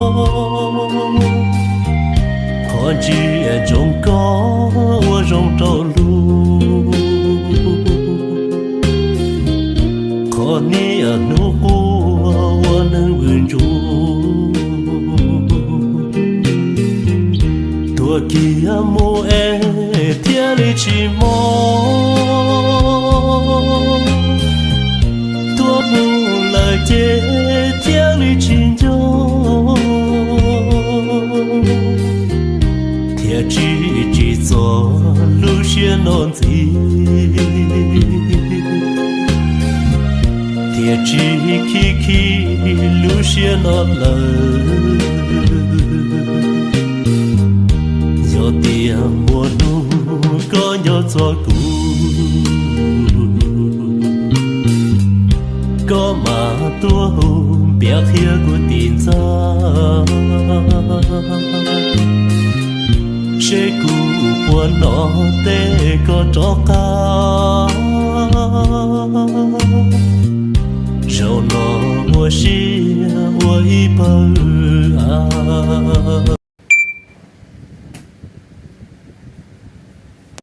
可知中高我容着路，可你努过我能稳住，多给莫爱天里寂寞，多不来接天里情衷。只做路线难走，天只去路线难了，有点我路ก็要做故，ก็มาตัวเปียกเหียกูตีนจ้าsẽ cũ buồn nó tê có cho ca rồi nó mua xia mua y bờ